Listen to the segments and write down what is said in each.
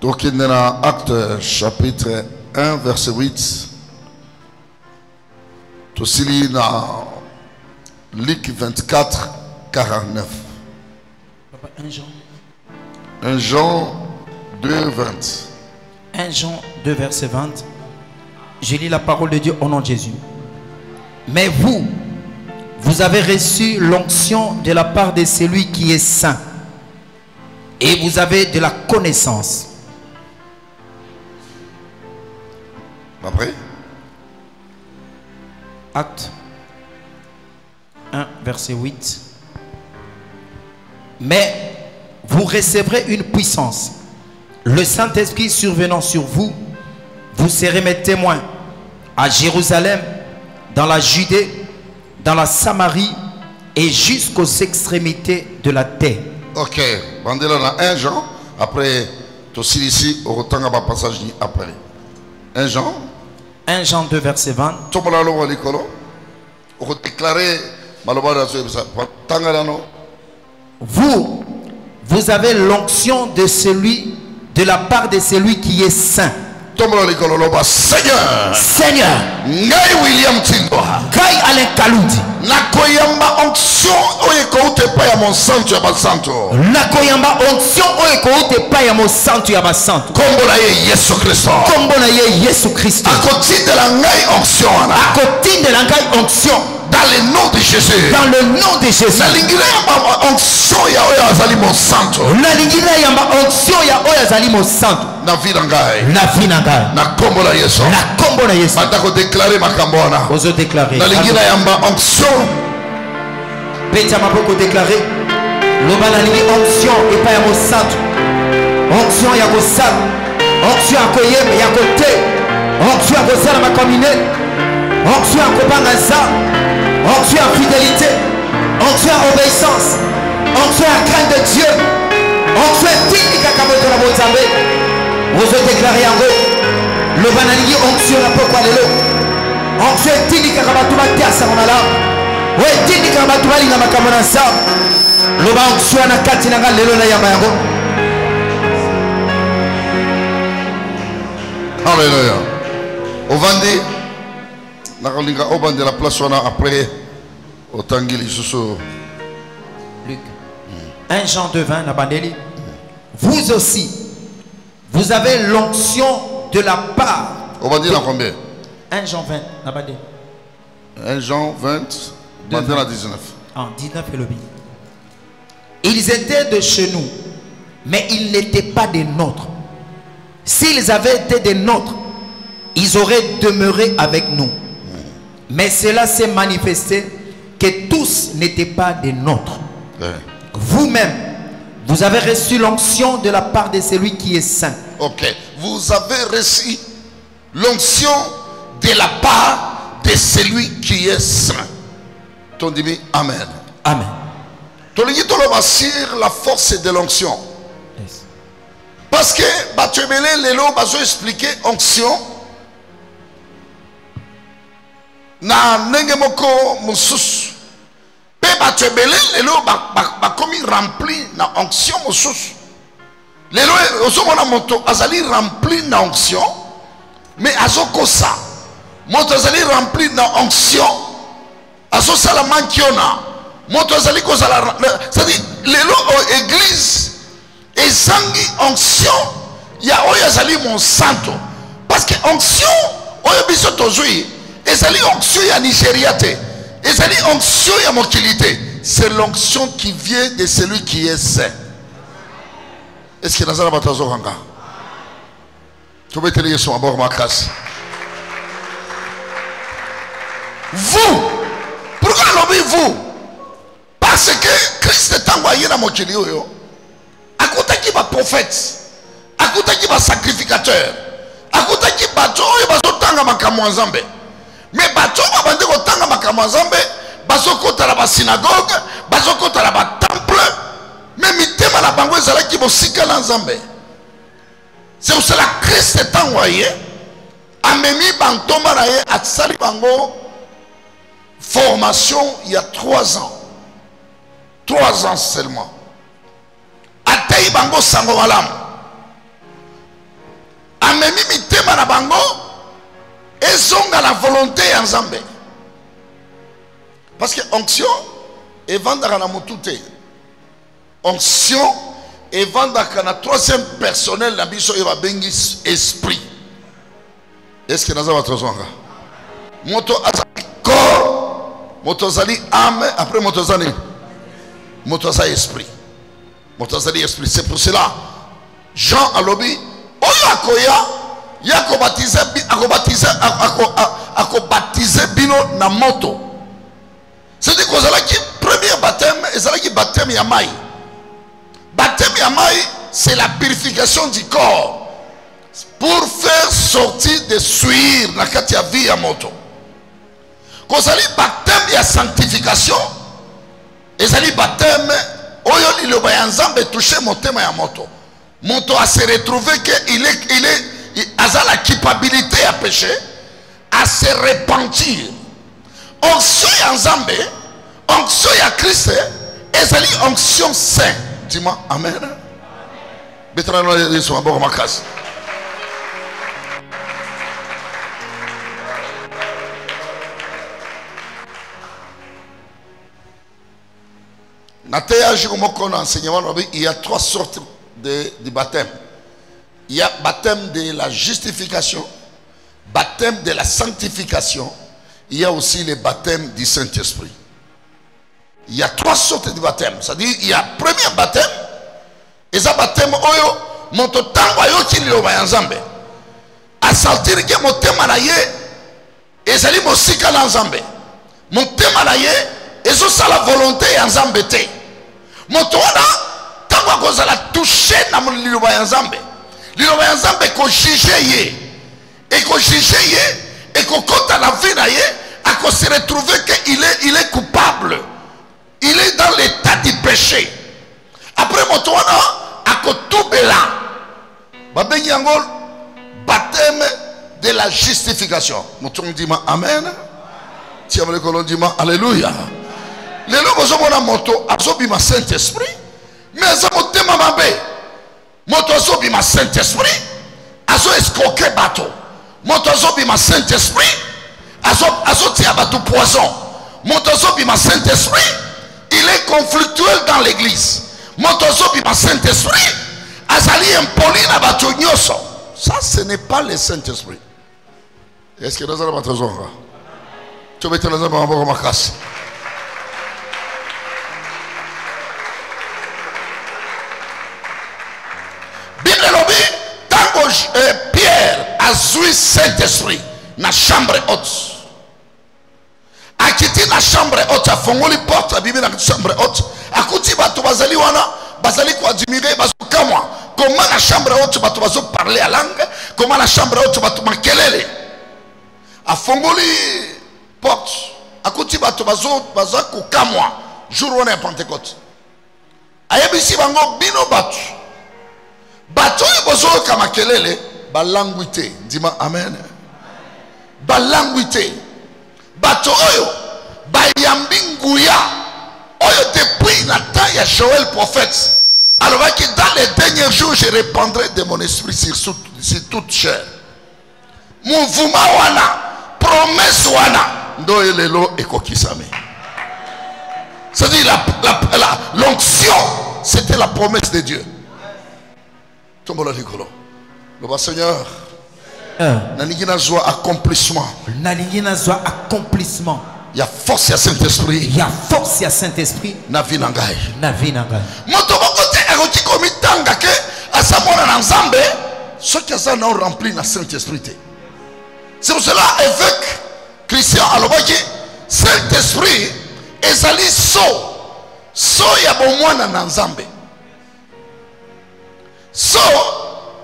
Donc il y a Acte chapitre 1 verset 8. Aussi il y a Luc 24 49. 1 Jean 2 20. 1 Jean 2 verset 20. Je lis la parole de Dieu au nom de Jésus. Mais vous avez reçu l'onction de la part de celui qui est saint. Et vous avez de la connaissance. Après Acte 1 verset 8. Mais vous recevrez une puissance. Le Saint-Esprit survenant sur vous, vous serez mes témoins à Jérusalem, dans la Judée, dans la Samarie et jusqu'aux extrémités de la terre. Ok, bandela dans 1 Jean. Après, tu aussi ici, au retour à passage après. 1 Jean. 1 Jean 2 verset 20. Vous avez l'onction de celui, de la part de celui qui est saint. Seigneur, Seigneur, Ngai William Tindo, Kai Alain Kaludi, Nakoyamba onction oyekoute pa ya mon santo ya basanto. Nakoyamba onction oyekoute pa ya mon santo ya basanto. Kombo na ye Yesu Kristo. Kombo na ye Yesu Kristo. Akoti de la ngai onction ana. Akoti de la ngai onction. Dans le nom de Jésus. Dans le nom de Jésus. Nalingila yamba onction ya oyo azali mon santo. Nalingila yamba onction ya oyo azali mon santo. Na vie na ngai. Na vie na ngai. Na kombo na Yesu. Na kombo na Yesu. Batako déclarer makambo wana. Ozo déclarer. Nalingila yamba onction. Petia maboko déclarer. Loba nalingi onction epa ya mon santo. Onction ya kosala. Onction ya koyeba ya kote. Onction ya kosala makamine. Onction ya kobanga za. Onction à fidélité, onction à obéissance, onction à crainte de Dieu, onction à digne kakamoto la bozambe. Vous déclarez en gros, le banani onction à pourquoi les lots, onction à digne kakamoto la tiasa monala, ouais digne kakamoto la lina makamona sa, le ban onction à katina ga lelo na yamba yango. Alléluia. Au Vendée. Nakalinga oban de la place wana après au tangili susu. Luc 1 Jean 2 20 Nabandeli. Vous aussi vous avez l'onction de la part. On va dire dans combien? 1 Jean 20 Nabandeli. 1 Jean 20 Bandela 19. En 19 et le bien. Ils étaient de chez nous, mais ils n'étaient pas des nôtres. S'ils avaient été des nôtres, ils auraient demeuré avec nous. Mais cela s'est manifesté que tous n'étaient pas des nôtres. Vous-même, vous avez reçu l'onction de la part de celui qui est saint. Ok. Vous avez reçu l'onction de la part de celui qui est saint. Ton dit Amen. Amen. Ton dit sur la force de l'onction. Yes. Parce que Batubele Lelo va expliquer onction. Na ndenge moko mususu pe bato ebele lelo bakomi rempli na onction mususu lelo ozomona moto azali rempli na onction mais azokosa moto azali rempli na onction azosala mankiona moto azali kozala c'est-à-dire lelo église ezangi onction ya oyo azali mon santo parce que onction oyo biso tozwi ezali onction ya Nigeria te. Ezali onction ya mokilité. C'est l'onction qui vient de celui qui est saint. Est-ce que nazala batazo ranga? Tu veux te dire son abord ma casse. Vous, pourquoi l'obéissez vous? Parce que Christ est envoyé dans mokili oyo. Akutaki ba prophète, akutaki ba sacrificateur, akutaki ba oyo bazotanga makambo nzambe. Mais bato babande kotanga makambo nzambe bazokota la ba synagogue bazokota la ba temple mais mitema na bango ezalaki bosika na nzambe. C'est pour cela que Christ est envoyé amemi bantoma na ye atsali bango formation il y a 3 ans. 3 ans seulement. Atei bango sango malamu amemi mitema na bango ezonga la volonté ya Nzambe. Parce que onction evandaka na mutu te. Onction evandaka na troisième personnel na biso eba bengi esprit. Est-ce que naza batrozonga? Moto azali corps, moto azali âme, après moto azali esprit. Moto azali esprit. C'est pour cela Jean alobi oyo akoya yako baptiser bino na moto. C'est-à-dire que premier baptême ezalaki baptême ya mai. Baptême ya mai, c'est la purification du corps pour faire sortir des souillures na kati ya vie ya moto. Kozali baptême ya sanctification, ezali baptême oyo liloba ya Nzambe touché motema ya moto. Moto a se retrouvé que il a la culpabilité à pécher, à se repentir. Onction ya Nzambe, onction ya Christ, ezali onction saint. Dis-moi amen. Betrano yesu maboko makasi. Il y a trois sortes de baptême. Il y a baptême de la justification, baptême de la sanctification. Il y a aussi le baptême du Saint-Esprit. Il y a trois sortes de baptême. C'est-à-dire, il y a le premier baptême, et ça baptême oyo moto tango ayo kililo bayanzambe. A sentir que mon thème na ye ezali mosika na Nzambe. Mon thème na ye ezo sala volonté ya Nzambe te. Moto wana tango akozala toucher na liloba ya Nzambe. Liloba ya Nzambe ko juger ye. Et ko juger ye et ko kota na vie na ye a ko se retrouver que il est coupable. Il est dans l'état du péché. Après moto wana ako tubela. Babengi yango baptême de la justification. Moto ndima amen. Tiens le colon ndima alléluia. Les gens qui ont moto absorbent Saint-Esprit, mais ils ont mabe. Moto absorbe Saint-Esprit, ils ont escroqué bateau. Moto absorbe Saint-Esprit, ils ont tiré bateau poison. Moto absorbe Saint-Esprit, il est conflictuel dans l'église. Moto absorbe Saint-Esprit, azali impoli na bateau nyoso. Ça, ce n'est pas le Saint-Esprit. Est-ce que nous allons mettre raison? Tu veux mettre les hommes en bas comme casse. Pierre a joué Saint-Esprit na chambre haute. A quitté la chambre haute, a fongoli porte, a bibi na chambre haute. A kuti bato bazali wana, bazali ko admirer bazo kamwa. Comment la chambre haute bato bazo parler à langue, comment la chambre haute bato makelele. A fongoli porte, a kuti bato bazo ko kamwa. Jour wana ya Pentecôte. A yebisi bango bino bato. Bato bozo kama kelele balanguite dima amen balanguite bato oyo bayambi nguya oyo depuis la temps ya Joël prophète alors que dans les derniers jours je répandrai de mon esprit sur toute chair. Mouvement wana promesse wana ndo elelo ekokisame. C'est-à-dire l'onction c'était la promesse de Dieu. Le Seigneur, Nanigina joie accomplissement. Il y a force à Saint-Esprit. Il y a force à Saint-Esprit. Navi nangai. Navi nangai. Moto bokote agoti komitanga ke asamona na Nzambe, ceux qui ont rempli na Saint-Esprit. C'est pour cela évêque Christian alobaki Saint-Esprit ezali so ya bomwana na Nzambe. So,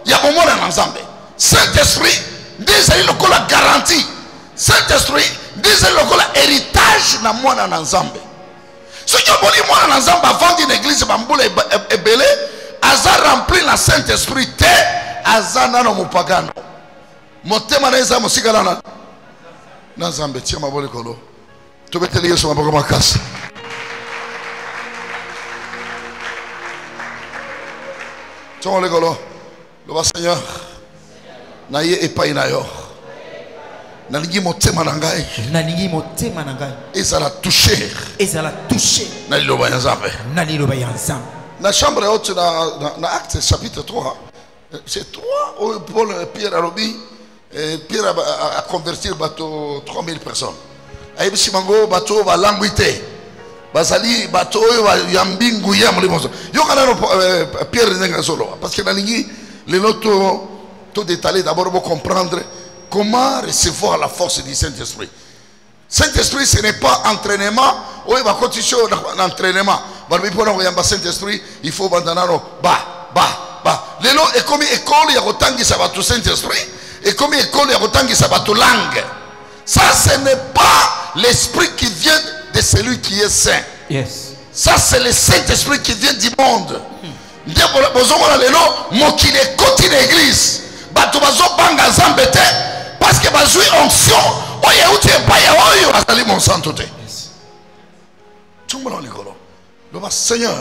il y a bon dans Nzambe. Saint-Esprit, disait le la garantie. Saint-Esprit, disait le héritage na moi dans Nzambe. Ce qui a bon moi dans Nzambe avant d'une église bamboule et belé, Aza rempli la Saint-Esprit te, Aza nano mupagano. Motema na Nzambe musigala na Nzambe tia mabole kolo. Tu veux te lier sur ma boko makasi. Le Seigneur, na ye epai na yo nalingi motema na ngai nalingi motema na ngai ezala toucher ezala toucher na liloba ya Nzambe na liloba ya Nzambe. na chambre haute na Actes chapitre 3 c'est 3 où Paul Pierre alobi Pierre a convertir bateau 3000 personnes ayebisi bango bateau balangwi te bazali bateau oyo ya mbingu ya molimo yoka nano Pierre ndenga solo parce que nalingi les notes tout détaillé d'abord pour comprendre comment recevoir la force du Saint-Esprit. Saint-Esprit, ce n'est pas entraînement. Oui, il va continuer l'entraînement. Saint-Esprit, il faut abandonner. Les lots, et comme école, il y a autant qui s'abattent au Saint-Esprit, et comme école, il y a autant qui s'abattent aux langues. Ça, ce n'est pas l'esprit qui vient de celui qui est saint. Yes. Ça, c'est le Saint-Esprit qui vient du monde. Mokile koti l'église bato bazo banga Nzambe te parce que bazui onction oye uti epai oyo azali mon santo te. Tumba likolo loba Seigneur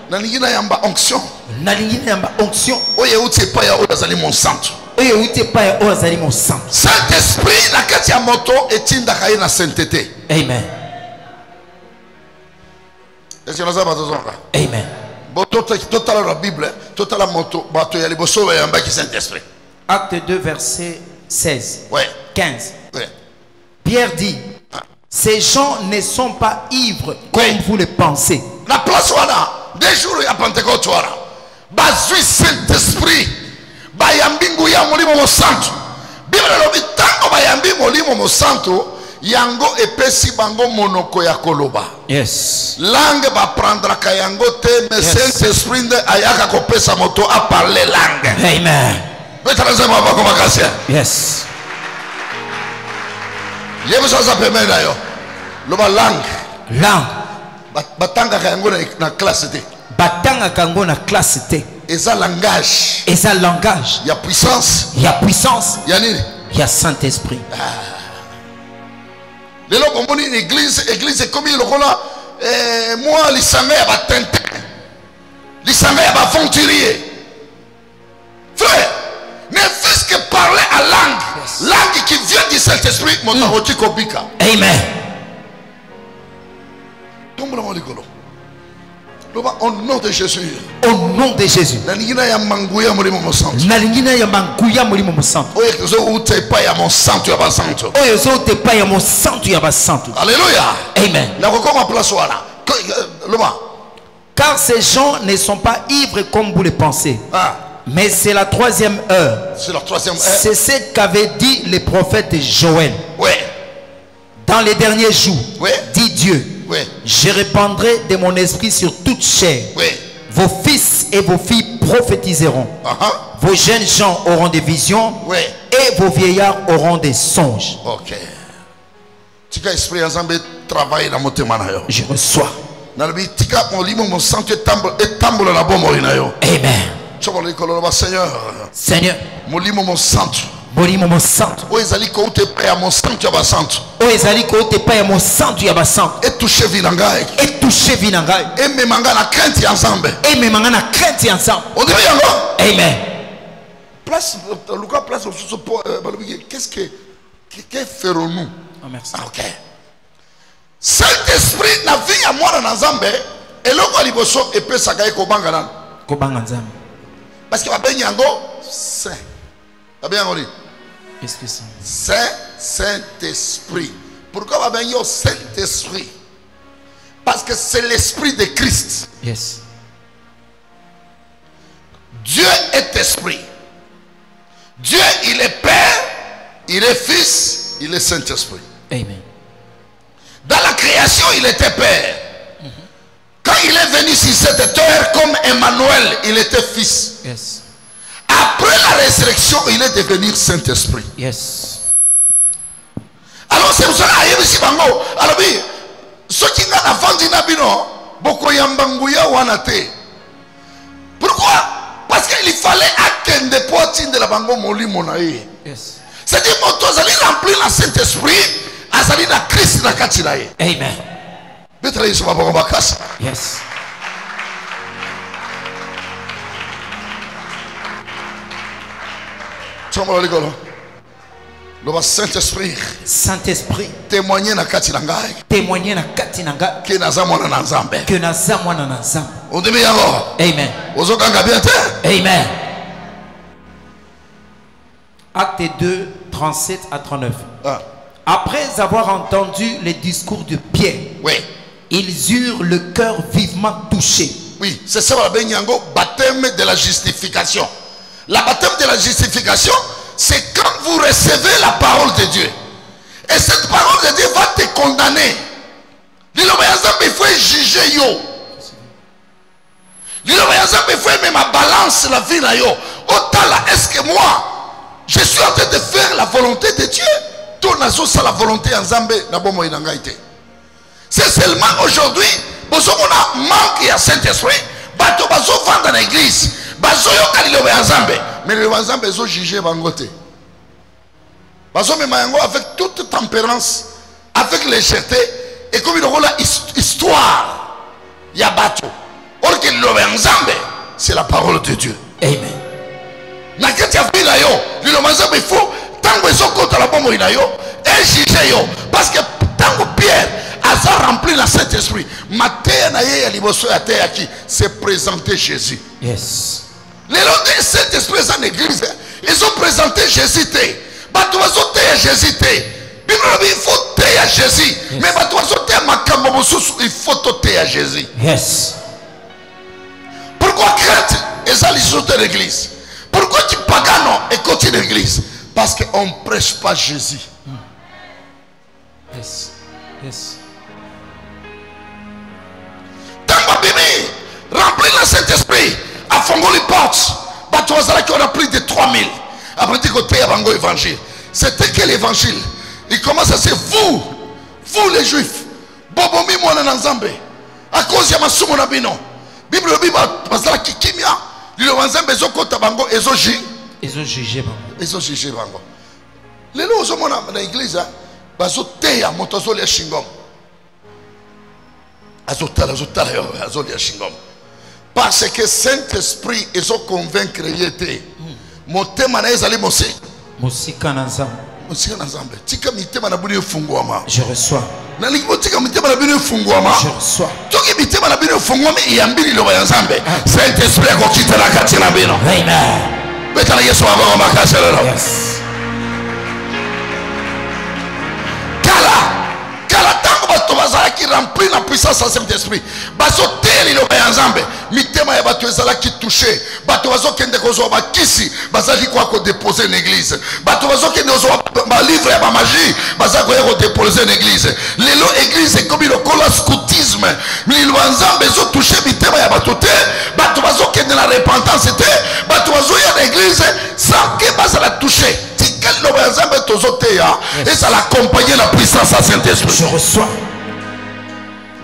nalingi na yamba onction oye uti epai oyo azali mon santo Saint-Esprit na kati ya moto etindaka ye na sainteté. Amen. Est-ce que nous avons besoin? Amen. Total la Bible, total la moto, bateau ya liboso ya mbaki Saint-Esprit. Acte 2 verset 16. Ouais. 15. Ouais. Pierre dit, ces gens ne sont pas ivres comme vous le pensez. La place wana, des jours ya Pentecôte wana. Bazui Saint-Esprit, bayambingu ya molimo mo santo. Bible lobi tango bayambi molimo mo santo. Yango epesi bango monoko ya koloba. Yes. Langue va prendre kayango te mais Saint-Esprit ayaka kopesa moto a parler langue. Amen. Yes. Yebu sasa pemena yo. Loba langue. Batanga kayango na classe te. Batanga kango na classe te. Eza langage. Eza langage. Ya puissance. Ya puissance. Ya nini? Ya Saint-Esprit. Les gens ont une église comme il là, moi, les sangs à battre, les sangs à aventurier. Frère, ne fût-ce que parler à langue qui vient du Saint-Esprit, mon taroti kobika. Amen. Au nom de Jésus. Au nom de Jésus. Nalingina ya manguya molimo mo santo. Nalingina ya manguya molimo mo santo. Oye zo ute pa ya mon santo ya ba santo. Oye zo ute pa ya mon santo ya ba santo. Alléluia. Amen. Na kokoma place wana. Loma. Car ces gens ne sont pas ivres comme vous le pensez. Mais c'est la troisième heure. C'est la troisième heure. C'est ce qu'avait dit le prophète Joël. Oui. Dans les derniers jours, dit Dieu. Oui. Je répandrai de mon esprit sur toute chair. Oui. Vos fils et vos filles prophétiseront. Vos jeunes gens auront des visions. Oui. Et vos vieillards auront des songes. Ok. Tika esprit ensemble travaille dans mon témoignage. Je reçois. Nalbi tika molimo mon santo etambola na bombo inayo. Amen. Chobole kololo Seigneur. Seigneur. Molimo mon santo. Molimo mon santo. O ezali ko ute pa ya mon santo ya ba santo. O ezali ko ute pa ya mon santo ya ba santo. Et toucher vinangai. Et toucher vinangai. Et me manga na crainte ensemble. Et me manga na crainte ensemble. On dit yango. Amen. Place Lucas place qu'est-ce que ferons-nous? Oh, merci. OK. Saint-Esprit na vie ya mwana na Nzambe eloko liboso epesaka ekobanga nani? Kobanga Nzambe. Parce que babengi yango saint. Babengi yango ni? Saint-Esprit. Pourquoi babengi yo Saint-Esprit? Parce que c'est l'esprit de Christ. Yes. Dieu est esprit. Dieu, il est Père, il est Fils, il est Saint-Esprit. Amen. Dans la création, il était Père. Quand il est venu sur cette terre comme Emmanuel, il était Fils. Yes. Après la résurrection, il est devenu Saint-Esprit. Yes. Alors c'est pour ça que bango. Alors oui, ce qui n'a pas vendu nabino, beaucoup yambanguya wanate. Pourquoi? Parce qu'il fallait attendre des poitines de la bango moli monaï. Yes. C'est-à-dire que tu as rempli le Saint-Esprit, azali na Christ na katinaye. Amen. Yes. Le Saint-Esprit. Saint-Esprit. Témoigner na kati na ngai. Témoigner na kati na ngai. Que naza mwana na Nzambe. Que naza mwana na Nzambe. On dit bien alors. Amen. Ozokanga bien te. Amen. Acte 2, 37 à 39. Ah. Après avoir entendu les discours de Pierre, Oui. ils eurent le cœur vivement touché. Oui, c'est ça le baptême de la justification. La baptême de la justification, c'est quand vous recevez la parole de Dieu. Et cette parole de Dieu va te condamner. Il faut juger yo. Il faut même ma balance la vie na yo. Est-ce que moi, je suis en train de faire la volonté de Dieu? Ton azo ça la volonté en Zambé na bomo inangaite. C'est seulement aujourd'hui, on a manqué à Saint-Esprit, bato bazo vendre dans l'église, bazo yoka lilobe en Zambé, mais le Zambé zo juger bangote. Bazo me mayango avec toute tempérance, avec légèreté, et comme il y a la histoire, il y a bateau. Or que lilobe en Zambé, c'est la parole de Dieu. Amen. Na kati ya vila yo, lilobe en Zambé faut tango ezo kota la bomo ina yo, et juger yo, parce que tango Pierre a rempli le Saint-Esprit. C'est présenter Jésus. Yes. Les gens du Saint-Esprit dans l'église, ils ont présenté Jésus. Jésus. Il faut taire Jésus. Mais il faut taire Jésus. Yes. Pourquoi crainte est l'issue de l'église? Pourquoi tu pagano et continue l'église? Parce qu'on ne prêche pas Jésus. Yes. Yes. Rempli le Saint-Esprit, à Fongo les portes, qui on a plus de 3000. Après, tu côté Bango évangile. C'était quel évangile? Il commence à dire vous les juifs, Bobomi moi en Nzambe, à cause de ma sumo na bino. Bible parce que qui kimia, le Nzambe zo kota Bango ezoji. Ils ont jugé Bango. Ils ont jugé Bango. Les lois zo mona na l'église, bazo teya motozo le shingom. Azotala shingom. Parce que Saint-Esprit ils ont convaincu yete. Motema na ezali mosi. Musika na Nzambe. Musika na Nzambe. Tika mitema na buni fungwama. Je reçois. Na lingo tika mitema na buni fungwama. Je reçois. Toki mitema na buni fungwama iyambili lo ya Nzambe. Saint-Esprit akokita na kati na bino. Amen. Beta na Yesu aba makasha lelo. Yes. Qui remplit la puissance de Saint-Esprit. Baso teli lo bayazambe. Mitema ya bato ezala qui touché. Bato bazo kende kozo ba kisi. Bazali kwa ko déposer l'église. Bato bazo kende kozo ba livre ya ba magie. Bazako ya ko déposer l'église. Lelo église comme le kola scoutisme. Mili banzambe zo touché mitema ya bato te. Bato bazo kende la repentance te. Bato bazo ya l'église sans que bazala touché. Et ça l'accompagne la puissance à Saint-Esprit. Je reçois.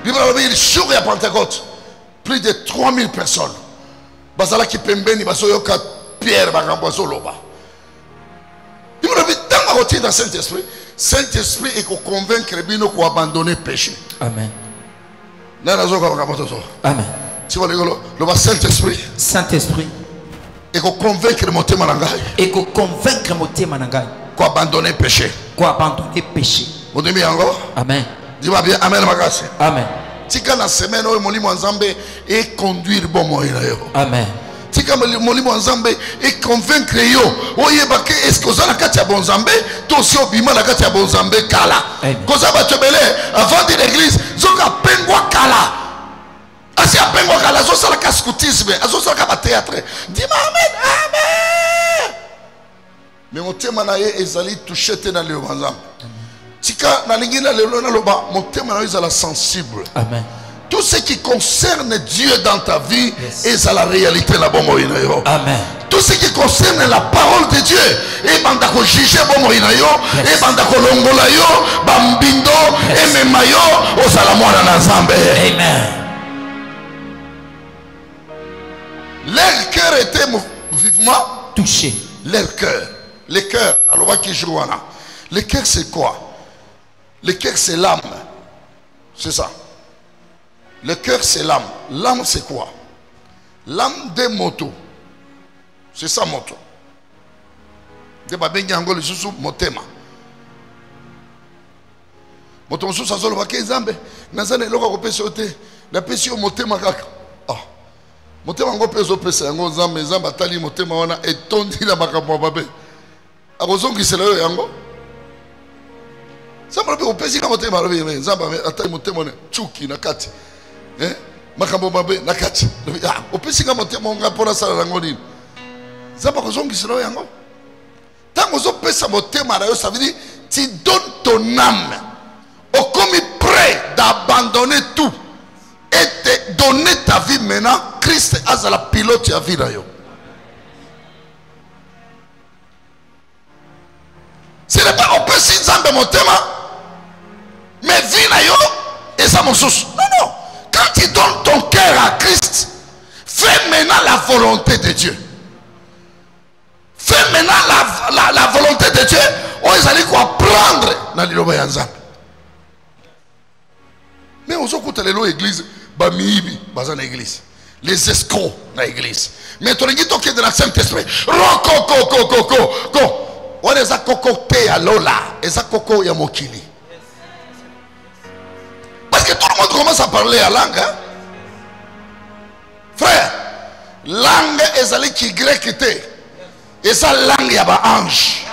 Le jour à Pentecôte, plus de 3000 personnes. Basala qui pembeni basoyoka Pierre bagambozo loba. Il me dit tant dans Saint-Esprit, Saint-Esprit est qu'on convaincre bino qu'on abandonner péché. Amen. Amen. Tu vois le Saint-Esprit. Saint-Esprit. Et qu'on convaincre mon témoin nangai. Et qu'on convaincre mon témoin nangai. Qu'on abandonner péché. Qu'on abandonner péché. Vous dites encore? Amen. Dis-moi bien, amen magasi. Amen. Tika na semaine oyo molimo nzambe et conduire bon moyen yo. Amen. Tika molimo nzambe et convaincre yo. Oyeba ke est-ce que ozala kati ya bon nzambe, to si obima na kati ya bon nzambe kala. Koza ba tebele avant de l'église, zoka pengwa kala. Asi apengwa kala zo sala ka scoutisme, azo sala ka théâtre. Dis-moi amen. Amen. Mais motema na ye ezali touché te na le nzambe. Tika na lingina lelo na loba motema na ezala sensible. Amen. Tout ce qui concerne Dieu dans ta vie est à la réalité la bonne moïna yo. Amen. Tout ce qui concerne la parole de Dieu et banda ko juger bon moïna yo et banda ko longola yo bambindo et memayo au salamona na Nzambe. Amen. Leur cœur était vivement touché. Leur cœur. Le cœur, le cœur c'est quoi? Le cœur c'est l'âme. C'est ça. Le cœur c'est l'âme. L'âme c'est quoi? L'âme des motos. C'est ça moto. te babengi yango lisusu motema. Moto mosusu azoloba ke Nzambe naza na eloko akopesa yo te napesi yo motema kaka. Motema ngo peso pesa yango Nzambe atali motema wana etondi na makambo mabe akozongisela yo yango. Nzambe pe opesi ka motema lobi Nzambe atali motema ne chuki na kati makambo mabe na kati opesi ka motema nga pona sala yango nini Nzambe akozongisela yo yango. Tango ozopesa motema na yo ça veut dire tu donnes ton âme au commis prêt d'abandonner tout et te donner ta vie maintenant. Christ a la pilote ya vie na yo. Ce n'est pas on peut si Nzambe motema mais vie na yo et ça mon source. Non. Quand tu donnes ton cœur à Christ, fais maintenant la volonté de Dieu. Fais maintenant la volonté de Dieu. On allait quoi prendre dans liloba ya Nzambe. Mais on s'occupe de l'église, bamibi, bazan église. Les escrocs dans l'église. Mais tu as dit de la Saint-Esprit. On est à cocoté à Lola. Et ça coco ya mokili. Parce que tout le monde commence à parler à langue. Hein? Frère, langue est allée qui grec était. Et ça langue ya ba ange.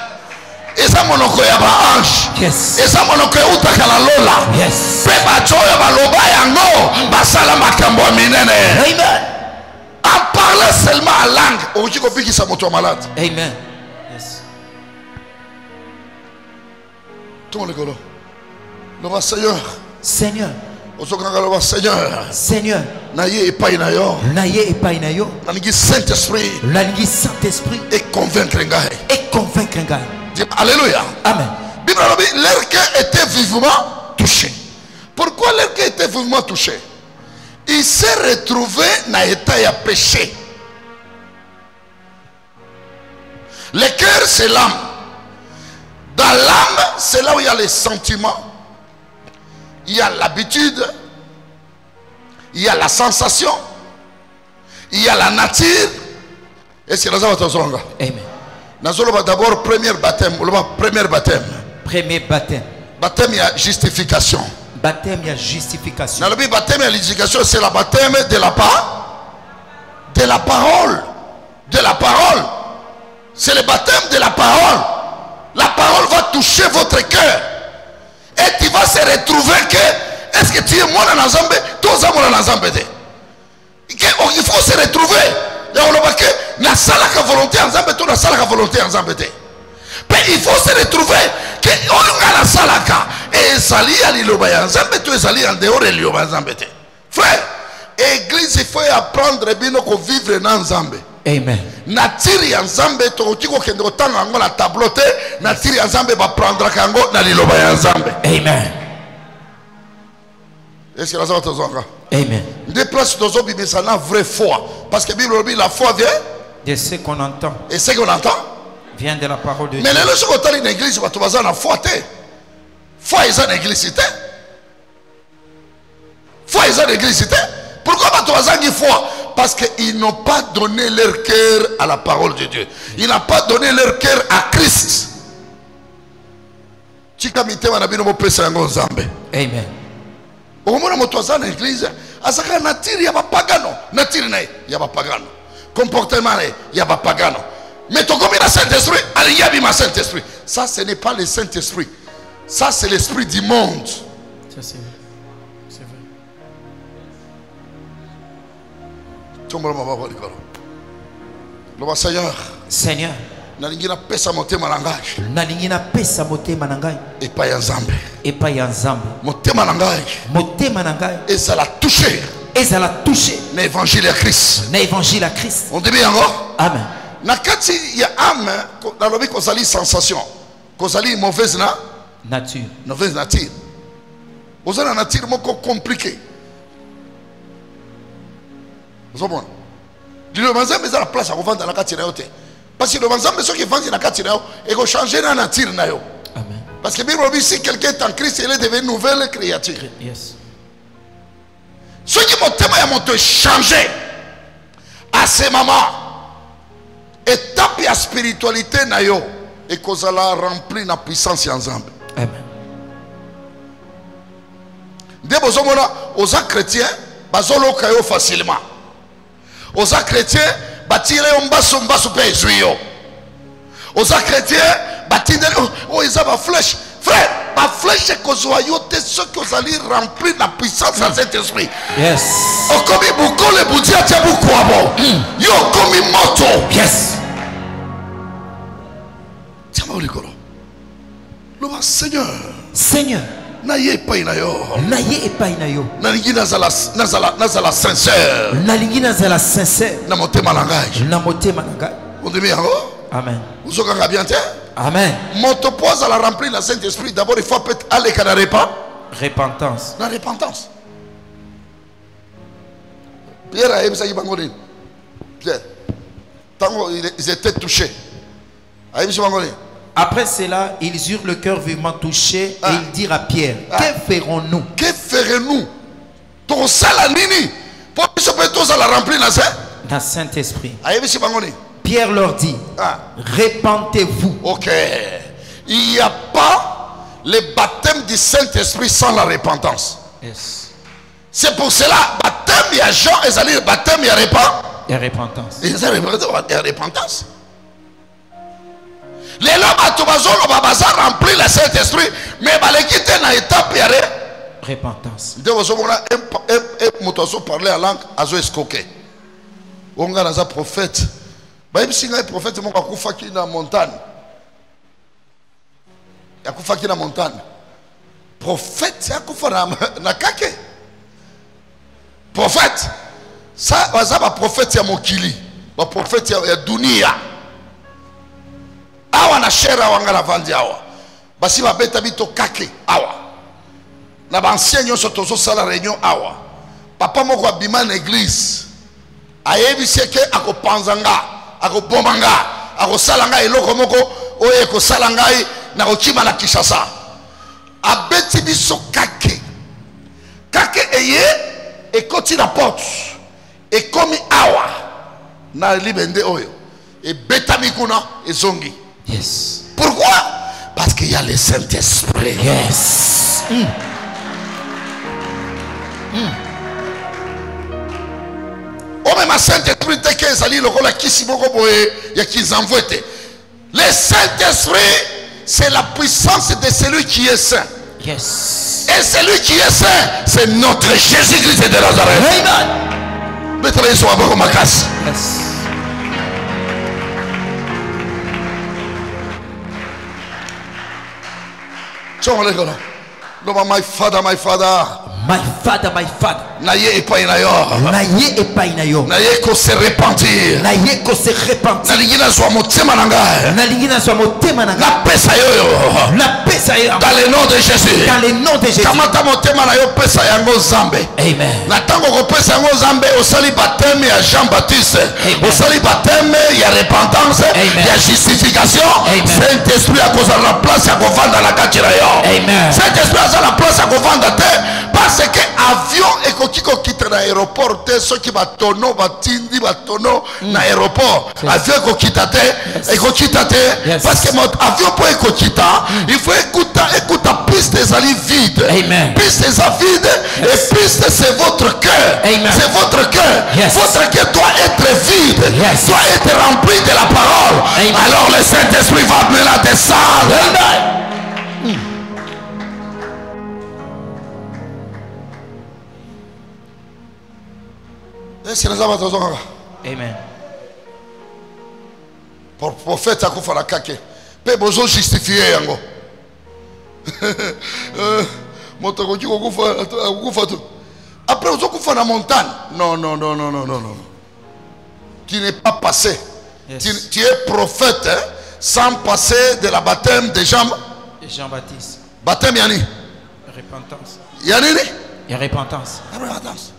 Et ça monoko ya ba ange. Yes. Et ça monoko ya utaka la Lola. Yes. Pe bachoyo ba loba yango basala makambo minene. Amen. En parlant seulement à langue, on dit que ça moto malade. Amen. Yes. Tout le monde le Seigneur. Seigneur. Le Seigneur. Seigneur. Naye epai na yo. Naye epai na yo. Nalingi Saint-Esprit. Nalingi Saint-Esprit. Et convaincre ngai. Et convaincre ngai. Dis alléluia. Amen. Bible dit leur cœur était vivement touché. Pourquoi leur cœur était vivement touché? Il s'est retrouvé dans l'état de péché. Le cœur, c'est l'âme. Dans l'âme, c'est là où il y a les sentiments, il y a l'habitude, il y a la sensation, il y a la nature. Et c'est là que nous avons. Amen. Nous avons d'abord premier baptême. Premier baptême. Premier baptême. Baptême, il y a justification. Baptême, il y a justification. Dans le baptême et l'éducation, c'est le baptême de la parole. De la parole. C'est le baptême de la parole. La parole va toucher votre cœur. Et tu vas se retrouver que, est-ce que tu es moi dans Nzambe? Toi, tu es moi dans Nzambe. Il faut se retrouver. Il y a la volonté en Nzambe, toi, tu as la volonté en Nzambe. Il faut se retrouver que on a la salaka et sali ali loba nzambe tu sali en dehors de loba nzambe. Frère, église il faut apprendre bien ko vivre dans nzambe. Amen. Natiri ya nzambe to kiko kende otanga ngo na tableau natiri ya nzambe ba prendre kango na liloba ya nzambe. Amen. Est-ce que la ça tozanga? Amen. Des places tozo bi ça na vraie foi parce que Bible dit la foi vient de ce qu'on entend. Et ce qu'on entend vient de la parole de Dieu. Mais les gens qui ont une église, ils ont la foi. Foi, ils ont une église. Foi, ils ont une église. Pourquoi ils ont une foi? Parce qu'ils n'ont pas donné leur cœur à la parole de Dieu. Ils n'ont pas donné leur cœur à Christ. Amen. Au moment où tu as une église, il y a pas pagano. Il y a pas pagano. Comportement, il y a pas pagano. Mais ton combien de Saint-Esprit, il y a bien Saint-Esprit. Ça, ce n'est pas le Saint-Esprit. Ça, c'est l'esprit du monde. Ça, c'est vrai. C'est vrai. Seigneur. Seigneur. Nalingina pesa motema nangai. Nalingina pesa motema nangai. Epa ya Nzambe. Epa ya Nzambe. Motema nangai. Motema nangai. Et ça l'a touché. Et ça l'a touché. L'évangile à Christ. L'évangile à Christ. On dit bien encore. Amen. Nakati ya âme, dans le vie qu'on s'allie sensation, qu'on s'allie mauvaise nature. Mauvaise nature. Vous avez une nature compliquée. Vous comprenez? Le manzambe est à la place à revendre dans la nature. Parce que le manzambe, ceux qui vendent dans la nature, il faut changer la nature. Amen. Parce que Bible dit si quelqu'un est en Christ, il est devenu une nouvelle créature. Yes. Ceux qui m'ont changé à ces moments. Étape de la spiritualité na yo et kozala rempli na puissance ya Nzambe. Amen. Dès bozomona oza chrétien bazoloka yo facilement. Oza chrétien batire yo mbaso mbaso pe ezwi. Oza chrétien batindeli oh eza ba flèche. Frère, ma flèche kozwa yo te ceux qui osali rempli la puissance de Saint-Esprit. Yes. Okomi bukole budia tia bukwabo. Yo komi moto. Yes. Tiens ma olikolo. Loba Seigneur. Seigneur. Na ye epai na yo. Na ye epai na yo. Nalingi nazala sincère. Nalingi nazala sincère. Na motema na ngai. Na motema na ngai. Ondimi yango. Amen. Vous avez bien te? Amen. Moto pose à la remplir le Saint-Esprit. D'abord il faut peut-être aller à la repentance. La repentance. Pierre a dit Bangolin. Pierre. Tant ils étaient touchés. Après cela, ils eurent le cœur vivement touché et ils dirent à Pierre, que ferons-nous? Que ferons-nous? Ton sala nini? Pour que ce peut la remplir dans Saint-Esprit. Bangolin. Pierre leur dit, répentez-vous. Ok. Il n'y a pas le baptême du Saint-Esprit sans la repentance. Yes. C'est pour cela, baptême, il y a Jean, et ça dit, baptême, il y a repentance. Il y a repentance. Les hommes ont rempli le Saint-Esprit, mais ils quittent dans l'étape, il y a repentance. Un parler en langue, ils ont escoqué. On a un prophète. Même si un prophète est dans la montagne. Il y a dans la montagne. Prophète, c'est un kake. Prophète. Ça, c'est un prophète, c'est un mokili. Un prophète, c'est un dunia. Awa na shera wanga la vandi awa. Basi ba beta bito kake awa. Na ba ancien nyonso tozo sala réunion awa. Papa moko abima na église. Ayebi seke akopanzanga. Akobombanga, akosalanga eloko moko oye kosalanga na kokima na Kinshasa. Abeti biso kake. Kake eye ekoti la porte. Ekomi awa na libende oyo. Et betami kuna ezongi. Yes. Pourquoi? Parce qu'il y a le Saint-Esprit. Yes. Oh mais ma Saint-Esprit le Saint-Esprit c'est la puissance de celui qui est saint. Yes. Et celui qui est saint c'est notre Jésus-Christ de Nazareth. Amen. Yes. My father, my father. My father, my father. Naye epai na yo. Naye epai na yo. Naye ko se repentir. Naye ko se repentir. Nalingi na zwa motema na ngai. Nalingi na zwa motema na ngai. Na pesa yo. Na pesa yo. Dans le nom de Jésus. Dans le nom de Jésus. Kamata motema na yo pesa yango Nzambe. Amen. Na tango ko pesa yango Nzambe osali baptême ya Jean-Baptiste. Osali baptême ya repentance, ya justification. Saint-Esprit a cause la place ya kovanda na kati na yo. Amen. Saint-Esprit a la place ya kovanda te. Parce que avion ekokiko quitte na aéroport te soki batono batindi batono na aéroport avion ekokita te ekokita te parce que mon avion pour ekokita il faut écouter piste ezali vide. Amen. Piste eza vide et piste c'est votre cœur. C'est votre cœur. Votre cœur doit être vide, doit être rempli de la parole. Alors le Saint-Esprit va amener la descendre. Amen. Pour prophète akufa la kake pe bozo justifier yango moto ko kiko kufa tu après ozo kufa na montagne non tu n'es pas passé. Tu es prophète sans passer de la baptême de Jean-Baptiste. Baptême yani Repentance. Yani Et repentance. Repentance.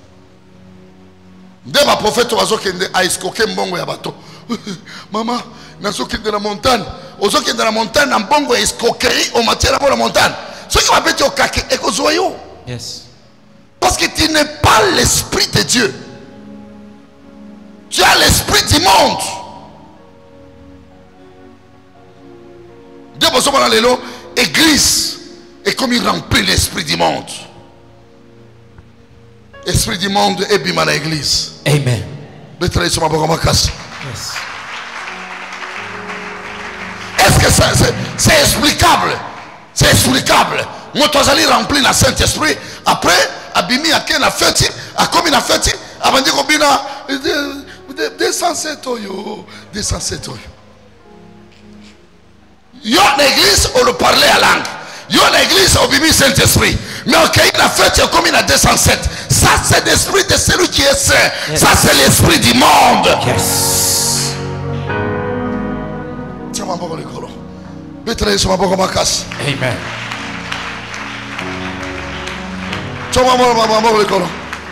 Dès ma prophète bazokende a escoquer mbongo ya bato. Maman, nazokende na montagne. Ozokende na montagne na mbongo escoquerie en matière de la montagne. Ce qui va péter au kake ekozoyo. Yes. Parce que tu n'es pas l'esprit de Dieu. Tu as l'esprit du monde. Dieu besoin dans l'élo. Église est comme il remplit l'esprit du monde. Esprit du monde est bima dans l'église. Amen. Yes. Est-ce que c'est explicable? C'est explicable. Moi, tu as rempli le Saint-Esprit. Après, abimi a la fête, a comme une fête, avant de combiner 207 oyo, 207 oyo. Yo l'église, on le parlait à langue. Yo l'église, on bimi Saint-Esprit. Mais ok, la fête, il y a comme une 207. Ça, c'est l'esprit de celui qui est saint. Yes. Ça, c'est l'esprit du monde. Yes. Tiens, ma bonne école. Bétré sur ma bonne macasse. Amen. Tiens, ma bonne école.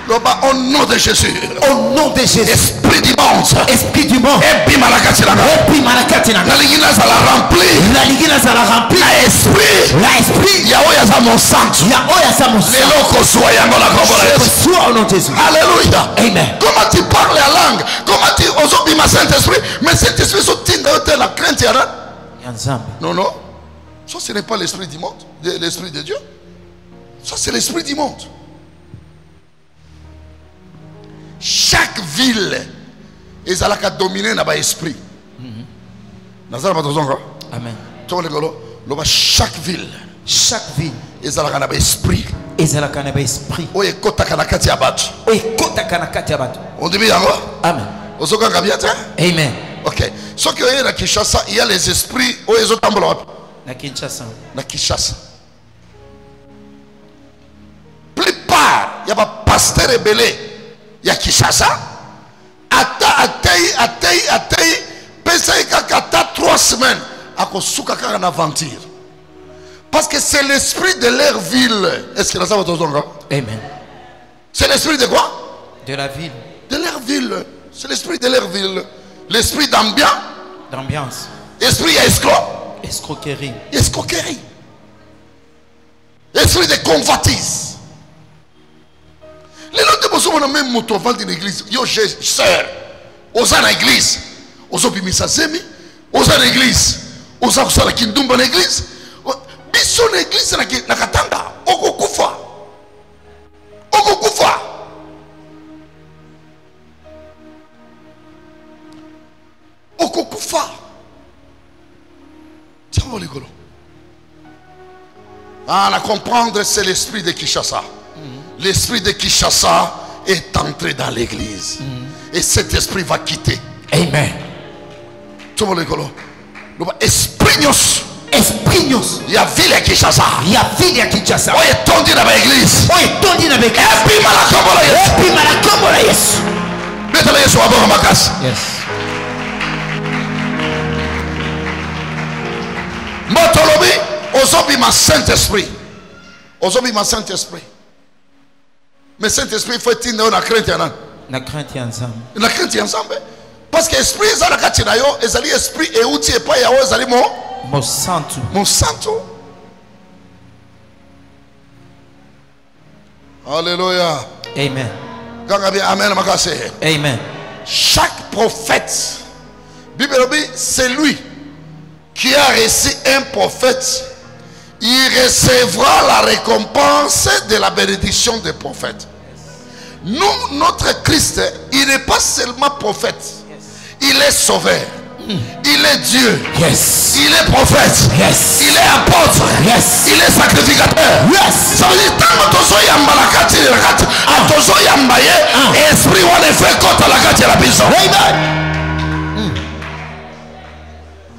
Au nom de Jésus. Au nom de Jésus. Esprit du monde. Esprit du monde. Et puis malakatina. La ligina ça la remplit. La ligina ça la remplit. L'esprit. L'esprit. Yaoya ça mon sang. Yaoya ça mon sang. Les locaux soient yango la combolese. Soit au nom de Jésus. Alléluia. Amen. Comment tu parles la langue? Comment tu oses ma Saint-Esprit? Mais Saint-Esprit soutient la crainte yara. Non, non. Ça ce n'est pas l'esprit du monde, l'esprit de Dieu. Ça c'est l'esprit du monde. Chaque ville est à la dominer dans l'esprit. Amen. Chaque ville est à la esprit. On dit bien. Amen. Amen. Ok. Ce qui est à Kinshasa, il y a les esprits. Na Kinshasa. Na Kinshasa. Plupart, il y a pas pasteur rebellé. Il y a Kinshasa. Atei. Pesa kata 3 semaines. Ako suka kaka na aventure. Parce que c'est l'esprit de leur ville. Est-ce que ça va votre zonga? Amen. C'est l'esprit de quoi? De la ville. De leur ville. C'est l'esprit de leur ville. L'esprit d'ambiance. D'ambiance. L'esprit escroc. Escroquerie. Escroquerie. L'esprit de convoitise. Les gens qui sont même motovant d'une église, yo sœur, aux dans l'église, aux opimisa zemi, aux dans l'église, aux a kusala kindumba na église, biso na église na katanga, okukufa. Okukufa. Okukufa. Tiens, vous les gars. À comprendre, c'est l'esprit de Kinshasa. L'esprit de Kinshasa est entré dans l'église. Et cet esprit va quitter. Amen. Tout le monde est Esprit-nous. Esprit-nous. Il y a ville à Kinshasa. Il y a ville à Kinshasa. On est tombé dans l'église. On est tombé dans l'église. Et puis malakombola yes. Et puis malakombola yes. Mettez les yeux à bord de ma casse. Yes. Motolobi, aujourd'hui ma Saint-Esprit. Aujourd'hui ma Saint-Esprit. Mais Saint-Esprit, il faut être dans la crainte. La crainte ensemble. La crainte ensemble. Parce que l'esprit est dans la crainte. Et l'esprit est outil et pas yao. Mon santo. Mon santo. Alléluia. Amen. Amen. Amen. Chaque prophète, Bible dit, c'est lui qui a reçu un prophète. Il recevra la récompense de la bénédiction des prophètes. Nous, notre Christ, il n'est pas seulement prophète. Il est sauveur. Il est Dieu. Yes. Il est prophète. Yes. Il est apôtre. Yes. Il est sacrificateur. Yes. Ça veut dire tant que tu yamba la kati la kati, atozo yamba ye, esprit on est fait contre la kati la bison. Amen.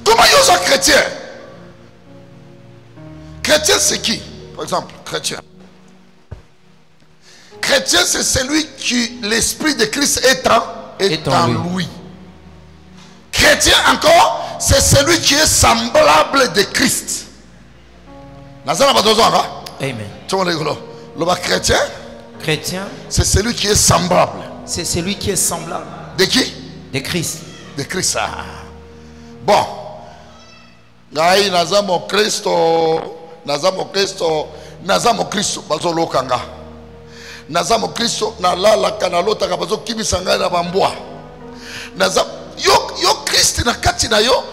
Comment ils sont chrétiens? Chrétien c'est qui? Par exemple, chrétien. Chrétien c'est celui qui l'esprit de Christ est en lui. Chrétien encore, c'est celui qui est semblable de Christ. Amen. Le chrétien, chrétien, c'est celui qui est semblable. C'est celui qui est semblable. De qui? De Christ. De Christ. Bon. Nazamo Christo, bazolo kanga. Nazamo Christo, na la kanalota kabazo kimisanga na bambwa. Nazam yo Christ na kati na yo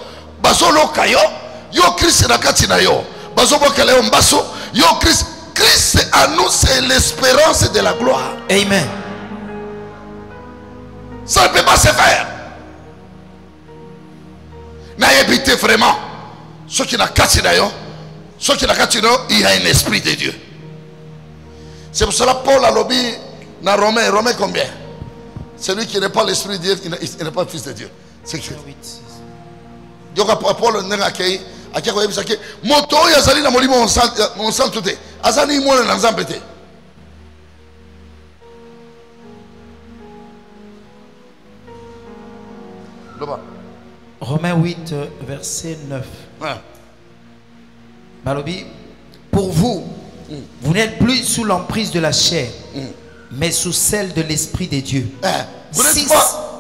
bazolo kayo yo Christ na kati na yo bazoboka leo mbaso yo Christ à nous c'est l'espérance de la gloire. Amen. Ça ne peut pas se faire. N'a habité vraiment ceux qui n'a kati na yo, ceux qui n'a kati na yo, il y a un esprit de Dieu. C'est pour cela Paul a lobby dans Romain combien? Celui qui n'est pas l'esprit de Dieu, il n'est pas le fils de Dieu. C'est écrit. Paul n'a accueilli. Moto yazali na molimo on sent tout azali mo na nzambe te. Romains 8 verset 9. Ouais. Malobi, pour vous, vous n'êtes plus sous l'emprise de la chair, mais sous celle de l'esprit de Dieu.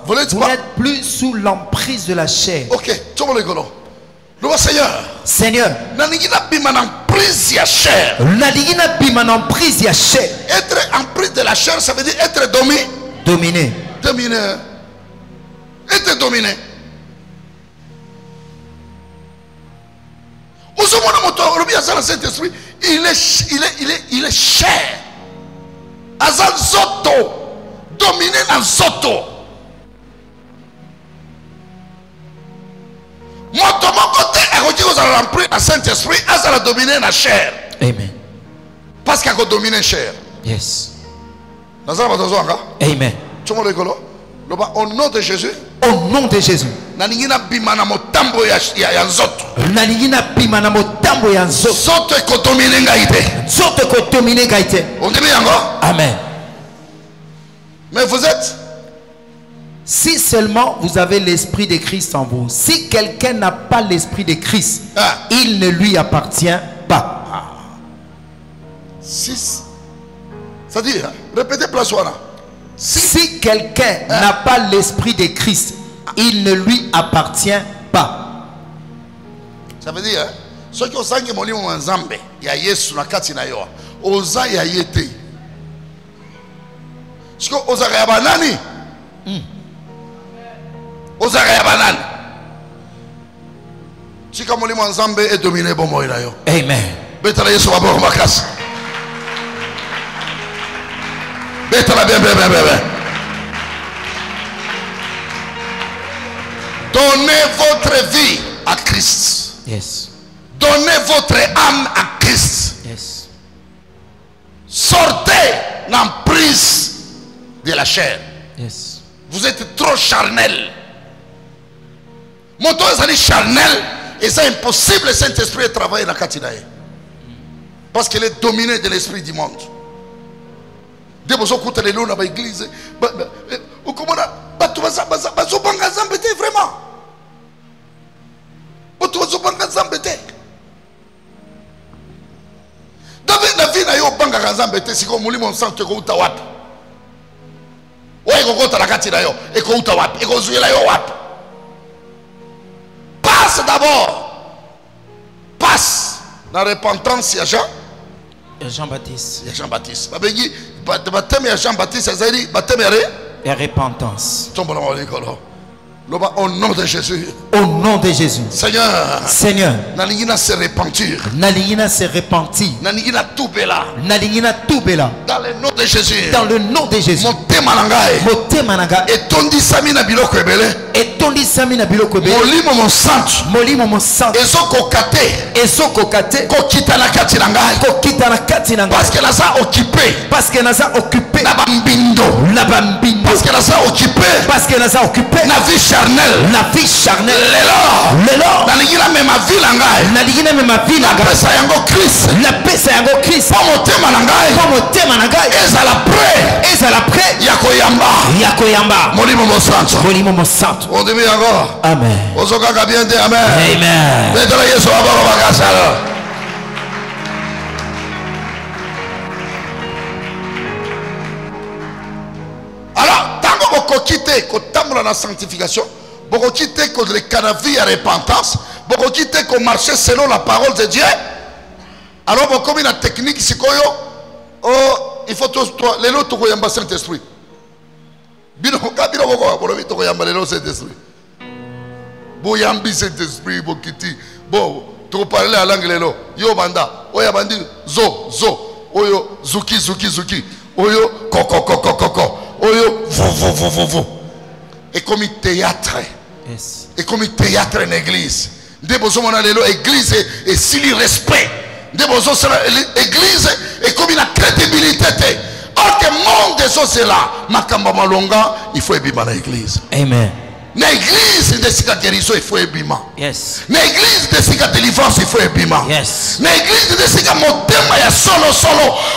Vous n'êtes plus sous l'emprise de la chair. Ok, tu vois le golo. Le Seigneur. Seigneur. Être en prise de la chair, ça veut dire être dominé. Être dominé. Il est cher. Azal Zoto. Dominé dans Zoto. Mon côté, vous allez remplir le Saint-Esprit, vous allez dominer la chair. Amen. Parce qu'il a dominé la chair. Yes. Amen. Au nom de Jésus. Au nom de Jésus. Amen. Mais vous êtes. Si seulement vous avez l'esprit de Christ en vous. Si quelqu'un n'a pas l'esprit de Christ, il ne lui appartient pas. C'est-à-dire, répétez place là. Si quelqu'un n'a pas l'esprit de Christ, il ne lui appartient pas. Ça veut dire, ceux qui ont sangé mon livre en Zambé, il y a Yesu na kati na yo. Oza ya yete. Parce que oza ya banani. Oza ya banani. Si comme mon livre en Zambé est dominé bon moi là yo. Amen. Betala Yesu wa bon makas. Betala bien. Donnez votre vie à Christ. Yes. Donnez votre âme à Christ. Yes. Sortez l'emprise de la chair. Yes. Vous êtes trop charnel. Mon temps est charnel et c'est impossible le Saint-Esprit de travailler dans la Katinae. Parce qu'il est dominé de l'esprit du monde. Dès que vous écoutez les lois dans l'église, vraiment. David na vie na yo banga kazambe te siko mulimo santo ko uta wapi. Oye ko kota na kati na yo e ko uta wapi e ko zuela yo wapi. Passe d'abord. Passe la repentance ya Jean-Baptiste. Ya Jean-Baptiste. Babengi baptême ya Jean-Baptiste azali baptême ya repentance. Tombola wa likolo. Au nom de Jésus. Au nom de Jésus. Seigneur. Seigneur. Nalingina se repentir. Nalingina se repentir. Nalingina toubela. Nalingina toubela. Dans le nom de Jésus. Dans le nom de Jésus. Motema nangai. Motema nangai. Et tondi samina biloko ebele. Et tondi samina biloko ebele. Molimo mon santo. Molimo mon santo. Ezoko kate. Ezoko kate. Ko kita na kati nangai. Ko kita na kati nangai. Parce que naza occupé. Parce que naza occupé. Na bambindo. Na bambindo. Parce que naza occupé. Parce que naza occupé. Na vie charnelle. La vie charnelle. Lelo. Nalingina mema vie nangai. Nalingina mema vie nangai. Na pesa yango Christ. Na pesa yango Christ. Po motema nangai. Po motema nangai. Ezala prêt. Ezala prêt. Yakoyamba. Yakoyamba. Molimo mo santo. Molimo mo santo. On dit encore. Amen. Ozoka bien dit amen. Amen. Betala Yesu abaro bakasalo. Alors, tant que vous quittez, que vous la sanctification, vous quittez que le canavi à repentance, vous quittez que marcher selon la parole de Dieu. Alors, vous comme une technique, c'est quoi? Oh, il faut tous les autres qui ont Saint-Esprit. Bino Saint-Esprit. Boyambi Saint-Esprit, Bokiti. Bon, tu parles à l'anglais yo banda oya bandi zo oyo zuki oyo koko oyo vo et comme théâtre. Yes. Et comme théâtre en église. Des besoins mon allélo église et si le respect. Des besoins église et comme la crédibilité. Or que monde des choses c'est là. Makamba malonga il faut ebima na église. Amen. Na église de sika guérison il faut ebima. Yes. Na église de sika délivrance il faut ebima. Yes. Na église de sika motema ya solo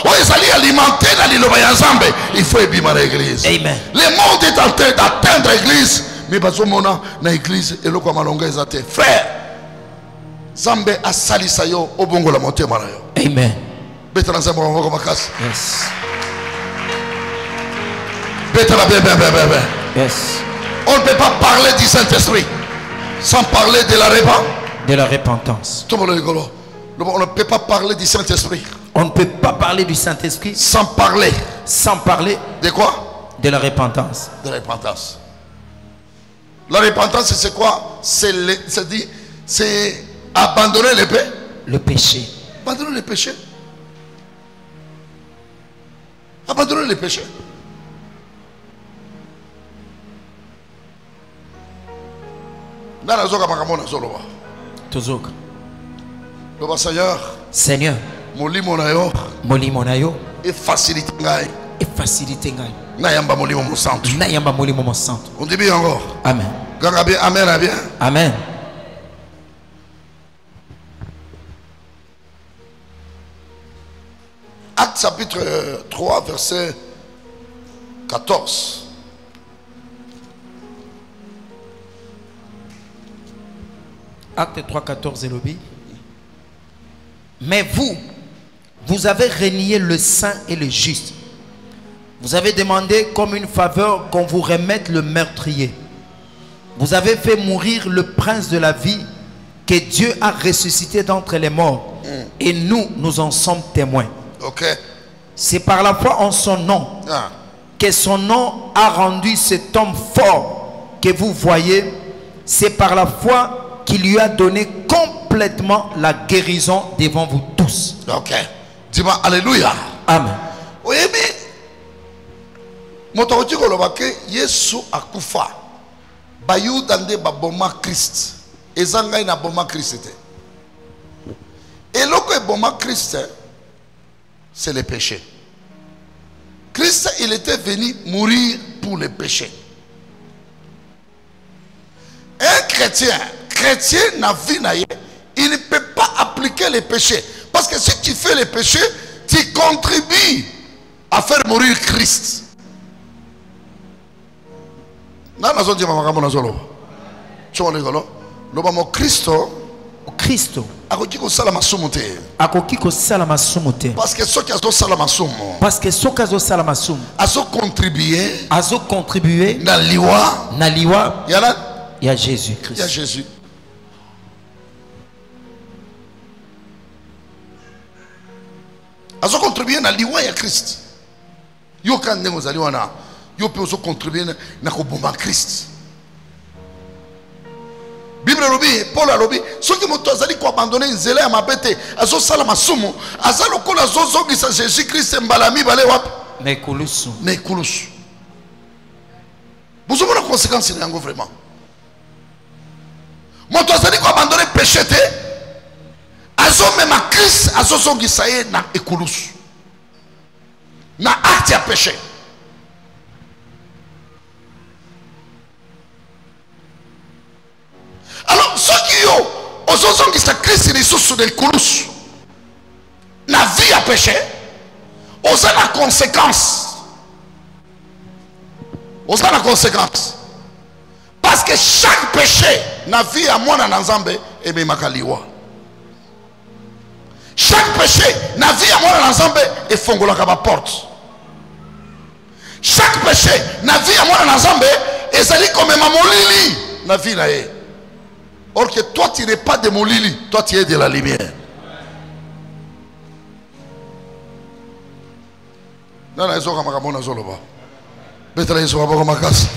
o ezali alimenter na liloba ya Nzambe il faut ebima na église. Amen. Le monde est en train d'atteindre l'église mais bazomona na église eloko malonga ezate frère Nzambe asalisa yo obongola motema na yo. Amen. Beta na Nzambe moko makasi. Yes. Beta na bien. Yes. On ne peut pas parler du Saint-Esprit sans parler de la repentance. On ne peut pas parler du Saint-Esprit. On ne peut pas parler du Saint-Esprit sans parler de quoi? De la repentance. De la repentance. La repentance c'est quoi? C'est abandonner le péché. Abandonner le péché. Abandonner le péché. Seigneur, molimo na yo et facilite ngai. Nayamba molimo mo santo. On dit bien encore. Amen. Ganga bien, amen, bien. Amen. Acte chapitre 3 verset 14. Acte 3, 14 et lobby. Mais vous avez renié le saint et le juste. Vous avez demandé comme une faveur qu'on vous remette le meurtrier. Vous avez fait mourir le prince de la vie que Dieu a ressuscité d'entre les morts. Et nous en sommes témoins. Okay. C'est par la foi en son nom que son nom a rendu cet homme fort que vous voyez. C'est par la foi qu'il lui a donné complètement la guérison devant vous tous. Ok. Dis-moi alléluia. Amen. Oui, mais moto ko lobake Yesu akufa. Bayu dande baboma Christ. Ezanga na boma Christ. Et loko boma Christ c'est le péché. Christ il était venu mourir pour le péché. Un chrétien n'a vie, il ne peut pas appliquer les péchés. Parce que si tu fais les péchés, tu contribues à faire mourir Christ. Christo. Parce que ceux qui ont salamasumu. Azo contribué. Na liwa. Il y a Jésus Christ. Il y a Jésus. Azo contribué na liwa ya Christ. Yo kan ndengo zaliwa na yo pe ozo contribué na ko bomba Christ. Bible lobi Paul lobi ceux qui moto azali ko abandonner nzela ya mabete azo sala masumu azalo ko la zozo gisa Jésus Christ mbalami balé wap na ekulusu. Vous avez la conséquence de vraiment. Mon toit dit qu'on abandonne le péché. Azo même à Christ, azo son gisaye na ekulus. Na acte à péché. Alors ceux qui ont azo son gisaye Christ ni sous de ekulus. Na vie à péché. Osa la conséquence. Osa la conséquence. Parce que chaque péché n'a vie à moi dans Nzambe et me makaliwa. Chaque péché n'a vie à moi dans Nzambe et fongola kaba porte. Chaque péché n'a vie à moi dans Nzambe et ça dit comme ma molili n'a vie na ye. Or que toi tu n'es pas de molili, toi tu es de la lumière. Non non, ezo kama kama zoloba. Betra ezo kama makasi.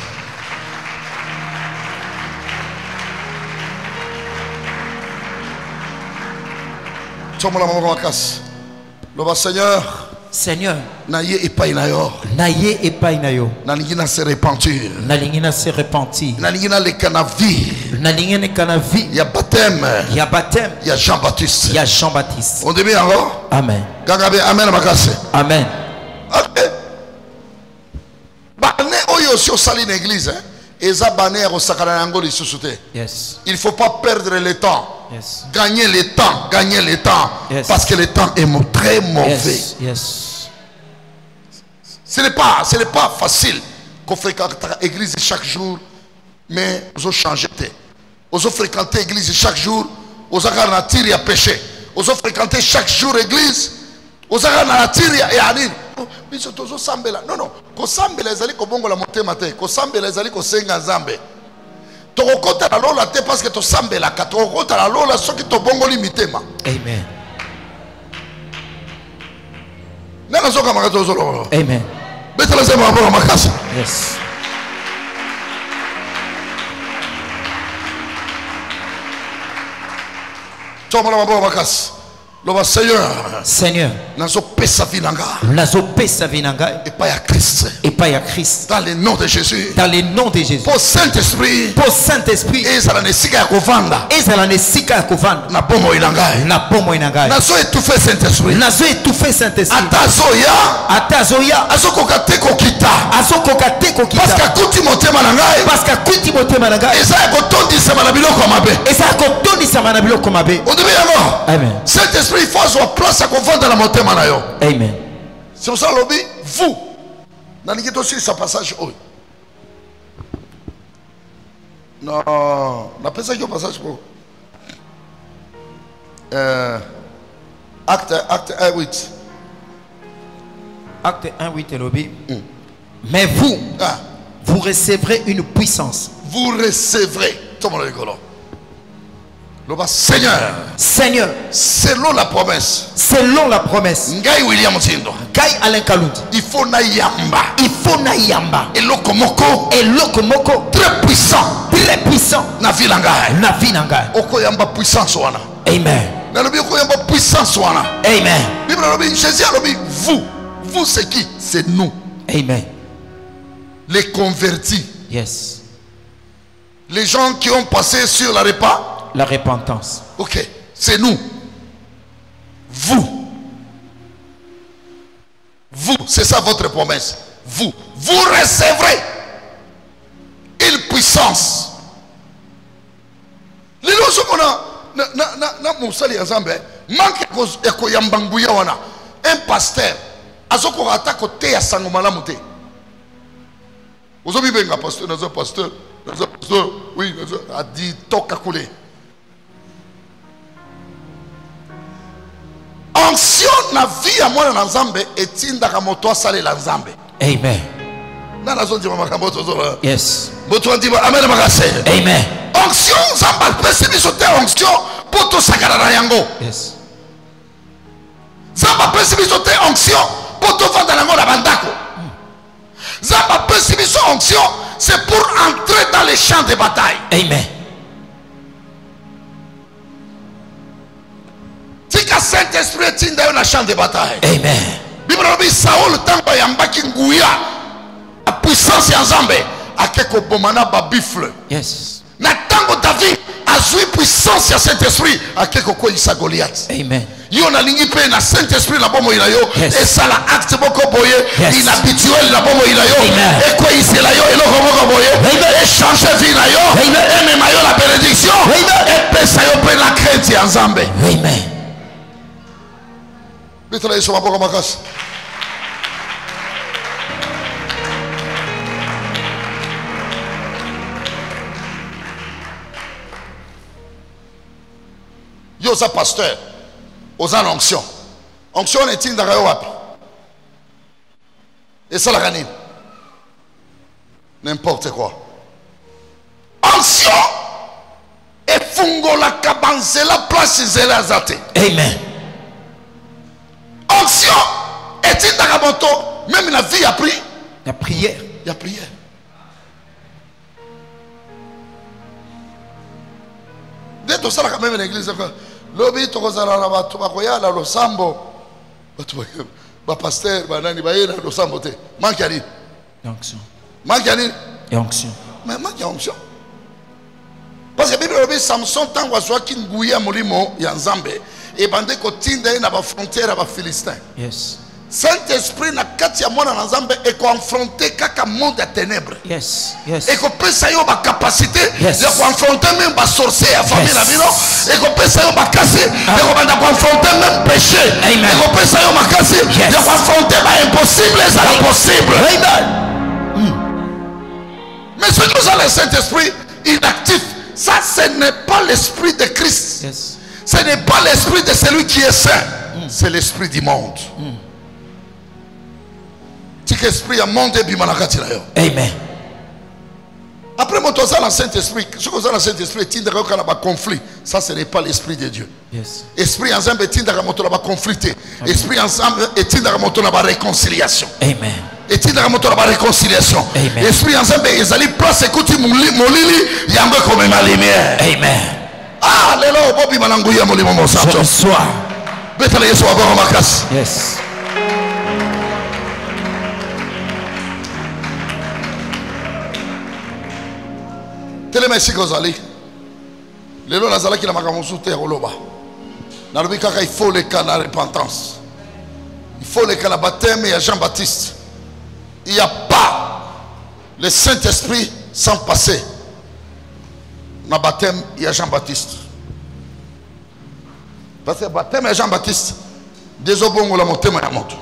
Seigneur, Seigneur, naye epai na yo. naye epai na yo. Nalingi na se repentir. Nalingi na se repentir. Nalingi na leka na vie. Nalingi na kana vie. Il y a baptême. Il y a baptême. Il y a Jean-Baptiste. Il y a Jean-Baptiste. On dit bien encore? Amen. Gagabe amen makase. Amen. Ok. Bané oyo si osali na église, hein. Eza bané ya kosakana yango lisusu te. Yes. Il faut pas perdre le temps. Yes. Gagner le temps, gagner le temps. Yes. Parce que le temps est très mauvais. Yes. Yes. Ce n'est pas facile qu'on fréquente l'église chaque jour, mais on change. On fréquenter l'église chaque jour, on a tiré à péché. On fréquenter chaque jour l'église, on a tiré à aller. Mais c'est toujours sambela. Non, non. Ko sambela ezali ko bongo la motema te. Ko sambela ezali ko senga nzambe. To kokota la lola te parce que to sambela ka to kokota la lola soki to bongo limitema. Amen. Nana soka makato zolo. Amen. Betela sema mbona makasa. Yes. Toma mbona makasa. Loba Seigneur. Seigneur. Nazo pesa vinanga. Nazo pesa vinanga. Et pas à Christ. Et pas à Christ. Dans le nom de Jésus. Dans le nom de Jésus. Pour Saint-Esprit. Pour Saint-Esprit. Et ça la nesika ya kovanda. Et ça la nesika ya kovanda. Na bomo inangai. Na bomo inangai. Nazo étouffer Saint-Esprit. Nazo étouffer Saint-Esprit. Atazoya. Atazoya. Azokoka te kokita. Azokoka te kokita. Parce que kuti motema nangai. Parce que kuti motema nangai. Et ça kotondisa na biloko mabe. Et ça kotondisa na biloko mabe. On dit bien. Amen. Saint-Esprit il faut avoir place à kovanda na motema na yo. Amen. C'est pour ça lobby vous. Nalingi aussi ce passage oh. Non, na pesa que passage pour acte 1:8. Acte 1:8 lobby. Mais vous, vous recevrez une puissance. Vous recevrez. Tout le monde est Seigneur. Seigneur. Selon la promesse. Selon la promesse. Ngai William Tindo. Ngai Alain Kalundi. Il faut na yamba. Il faut na yamba. Et lokomoko. Et lokomoko. Très puissant. Très puissant. Na vilanga. Na vilanga. Oko yamba puissance wana. Amen. Na lobi oko yamba puissance wana. Amen. Bible lobi Jésus lobi vous. Vous c'est qui? C'est nous. Amen. Les convertis. Yes. Les gens qui ont passé sur la repas. La repentance. Ok, c'est nous. Vous. Vous, c'est ça votre promesse. Vous. Vous recevrez une puissance. Les gens un pasteur azoko ata côté ya sango malamu te. Ozobi benga pasteur, pasteur, oui, a dit toka kule. Onction na vie à moi na nzambe etinda ka moto asale la nzambe. Amen. Na nazo ndima makambo tozola. Yes. Moto ndima amen makase. Amen. Onction nzamba pesi biso te onction poto sakana na yango. Yes. Nzamba pesi biso te onction poto vanda nango na bandako. Nzamba pesi biso onction c'est pour entrer dans les champs de bataille. Amen. Tika Saint-Esprit tinda yo na champ de bataille. Amen. Bible dit Saul tamba yambaki nguya a puissance ya Nzambe akeko bomana ba bifle. Yes. Na tango David azui puissance ya Saint-Esprit akeko ko isa Goliath. Amen. Yo na lingi pe na Saint-Esprit la bomo ila yo et ça la acte boko boye inhabituel la bomo ila yo et quoi isela yo eloko boko boye et changer vie na yo et même yo la bénédiction et pesa yo pe la crainte ya Nzambe. Amen. Bitala yeso maboko makasi. Yo sa pasteur aux onction. Onction est in d'arayo wapi. Et ça la ganine. N'importe quoi. Onction et fungo la kabanze la place zela zate. Amen. Onction est in d'araboto. Même la vie a pris. La prière. Il y a prière. Dès tout ça, quand même, l'église, Lobi tokozala na bato bakoya la losambo. Bato ba pasteur banani bayela losambo te. Manque ya nini? Onction. Manque ya nini? Onction. Mais manque ya onction. Parce que Bible dit Samson tango azwaki nguya molimo ya Nzambe et bande ko tinda na ba frontière ba Philistins. Yes. Saint-Esprit na kati ya mwana na Nzambe et confronter kaka monde à ténèbres. Yes. Yes. Et qu'on peut ça yo ba capacité Yes. de confronter même ba sorcier à famille Yes. la bino et qu'on peut ça yo ba casser de qu'on confronter même péché. Amen. Et qu'on peut ça yo ba casser Yes. de confronter ba impossible et ça possible. Amen. Mais ce que ça le Saint-Esprit inactif, ça ce n'est pas l'esprit de Christ. Yes. Ce n'est pas l'esprit de celui qui est saint. C'est l'esprit du monde. C'est l'esprit du monde et bimanakati la yo. Amen. Après mon toza le Saint-Esprit, ce que ça le Saint-Esprit est tindra quand il y a conflit, ça ce n'est pas l'esprit de Dieu. Yes. Esprit ensemble est tindra quand il y a conflit. Esprit ensemble est tindra quand il y a réconciliation. Amen. Et tindra quand il y a réconciliation. Amen. Esprit ensemble est allé place écouter molili yango comme ma lumière. Amen. Ah, lelo bobi mananguya molimo Je mosanto. reçois. Betala Yesu aboro makasi. Yes. Telema esika ozali. Lelo nazalaki na makambo mosusu te ya koloba. Nalobi kaka il faut le cas de la repentance. Il faut le cas de la baptême ya Jean-Baptiste. Il n'y a pas le Saint-Esprit sans passer. Na baptême ya Jean-Baptiste. Parce que baptême ya Jean-Baptiste désobongola motema ya moto.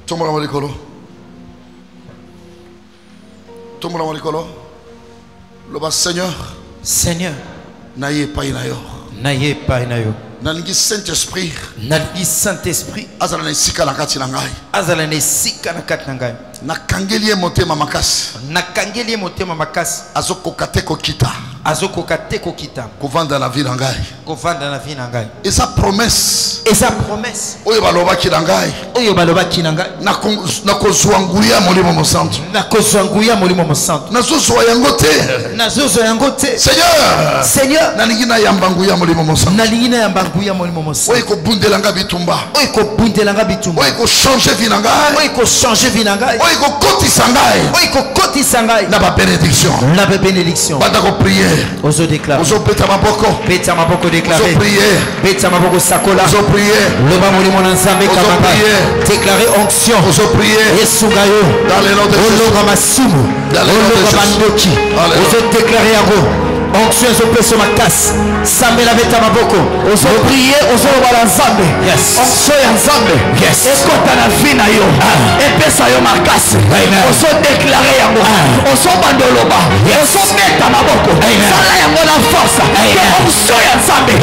Tombola molikolo. Tombola molikolo. Loba Seigneur. Seigneur. Naye pa inayo. Naye pa inayo. Nalingi Saint-Esprit. Nalingi Saint-Esprit. Azala na esika na kati na ngai. Azala na esika na kati na ngai. Nakangeli ye motema makasi. Nakangeli ye motema makasi. Azokoka te kokita. Azokoka te kokita. Kovanda na vie na ngai. Kovanda na vie na ngai. Et sa promesse. Et sa promesse. Oyo balobaki na ngai. Oyo balobaki na ngai. Nakozwa nguya molimo mosantu. Nakozwa nguya molimo mosantu. Nazozwa yango te. Nazozwa yango te. Seigneur. Seigneur. Nalingi na yamba nguya molimo mosantu. Nalingi na yamba nguya molimo mosantu. Oyo kobundela nga bitumba. Oyo kobundela nga bitumba. Oyo ko changer vie na ngai. Oyo ko changer vie na ngai. Oyo ko kotisa ngai. Oyo ko kotisa ngai. Na ba bénédiction. Na ba bénédiction. Banda ko prier. Ozo déclarer. Ozo peta maboko. Peta maboko déclarer. Ozo prier. Peta maboko sakola. Ozo prier. Loba molimo na nzambe kabanga. Déclarer onction. Ozo prier. Yesu ngayo. Dans le nom de Jésus. Ologa masumu. Ologa bandoki. Ozo déclarer yango. Onction ezopesa makasi. Sambela beta maboko. Ozo prier, ozo loba nzambe. Yes. Onction ya nzambe. Yes. Ekota na vie na yo. Epesa yo makasi. Ozo déclarer yango. Ozo bandoloba. Ozo meta maboko. Sala yango na force. Onction ya nzambe.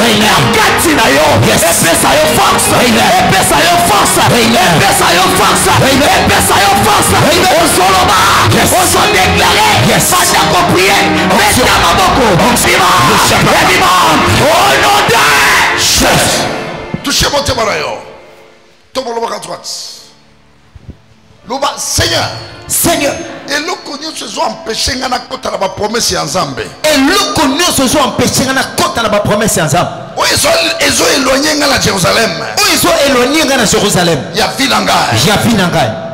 Kati na yo. Epesa yo force. Epesa yo force. Epesa yo force. Epesa yo force. Ozo loba. Ozo déclarer. Fata ko prier. Meta maboko. Touchez mon témoin. Tombe le à droite. Seigneur. Seigneur. Et le connu se sont empêchés à la promesse en Zambé. Et le connu se sont empêchés à la promesse en Zambé. Oui, ils ont éloigné à Jérusalem. Oui, ils ont éloigné à Jérusalem. Il y a Vilanga. Il y a Vilanga.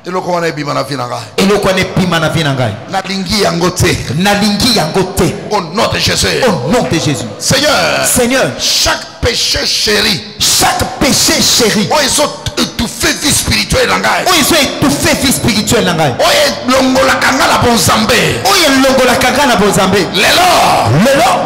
Et le connaît bimana Vilanga. Et le connaît bimana Vilanga. Nalingi yangote. Nalingi yangote. Au nom de Jésus. Au nom de Jésus. Seigneur. Seigneur. Chaque péché chéri. Chaque péché chéri. Oh, ils ont étouffé vie spirituelle en Gaï. Oh, ils ont étouffé vie spirituelle en Gaï. Oh, ils ont longola kangala bon zambé. Oh, ils ont longola kangala bon zambé. L'élo.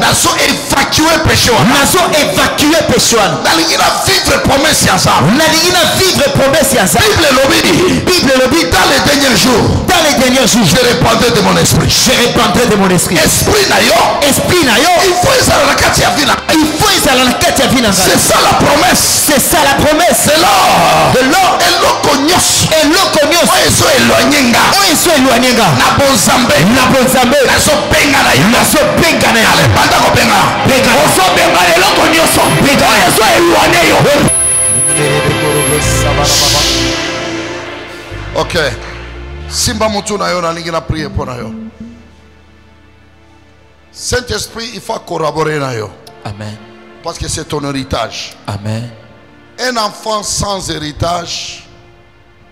Naso évacué péché. Naso évacué péché. Nalingi na vivre promesse ensemble. Nalingi na vivre promesse ensemble. Bible lobby. Bible lobby. Dans les derniers jours. Dans les derniers jours. Je répandrai de mon esprit. Je répandrai de mon esprit. Esprit na yo. Esprit na yo. Il faut ça la carte ya vina. Il faut ça la carte ya vina. C'est ça la promesse. C'est ça la promesse. C'est l'or. De l'or. Et l'okonyos. Et l'okonyos. Oh, ils sont éloignés. Oh, ils sont éloignés. Na bonzambe. Na bonzambe. Na so benga na yo. Na so benga na yo. Ale banda ko benga. Benga. O so benga le l'okonyos. Benga. Oh, ils sont éloignés yo. Ok. Simba mutu na yo na ningi na prier pour na yo. Saint-Esprit, il faut corroborer na yo. Amen. Parce que c'est ton héritage. Amen. Un enfant sans héritage,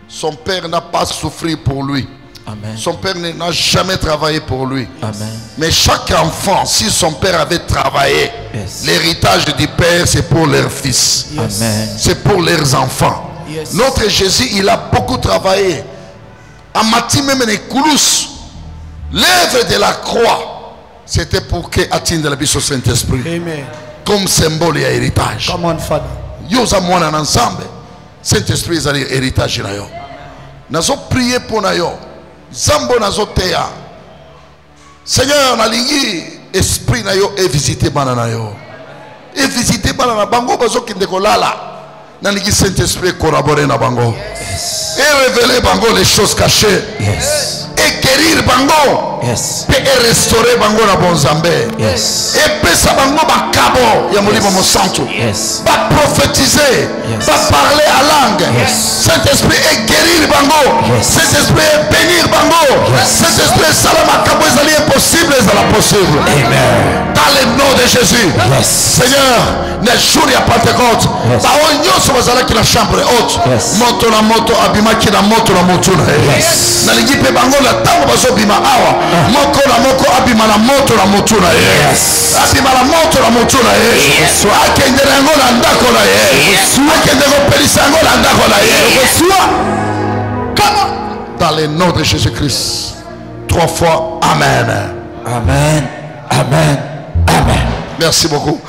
son père n'a pas souffert pour lui. Amen. Son père n'a jamais travaillé pour lui. Amen. Mais chaque enfant, si son père avait travaillé, Yes. l'héritage du père, c'est pour leurs fils. Yes. Amen. C'est pour leurs enfants. Yes. Notre Jésus, il a beaucoup travaillé. En Matthieu même les Koulous, l'œuvre de la croix, c'était pour que atteigne la vie au Saint-Esprit. Amen. Comme symbole et héritage. Come on, Father. Yosa mwana ensemble. Saint-Esprit est héritage na yo. Nazo prier pour na yo. Zambo nazo teya. Seigneur, nalingi esprit na yo et visiter bana na yo. Et visiter bana na bango bazo kinde kolala. Nalingi Saint-Esprit collaborer na bango. Yes. Et révéler bango les choses cachées. Yes. Et guérir bango. Yes. Et restaurer bango na bonzambe. Yes. Et pesa bango bakabo ya molimo mosantu. Yes. Va prophétiser, Yes. va parler à langue. Yes. Saint-Esprit est guérir bango. Yes. Saint-Esprit est bénir bango. Yes. Saint-Esprit est salama kabo ezali impossible ezala possible. Amen. Dans le nom de Jésus. Yes. Seigneur, le jour ya Pentecôte, Yes. bao nyonso bazalaki na chambre haute. Yes. Moto na moto abimaki na moto na moto na ye. Yes. Nalingi pe bango na tango bazobima awa. Moko na moko abima na moto na moto na ye. Yes. Abima na moto na moto na ye. Yes. Akende na yango na ndako na ye. Yes. Akende kopelisa yango na ndako na ye. Reçois. Dans le nom de Jésus-Christ. 3 fois Amen. Amen. Amen. Amen. Merci beaucoup.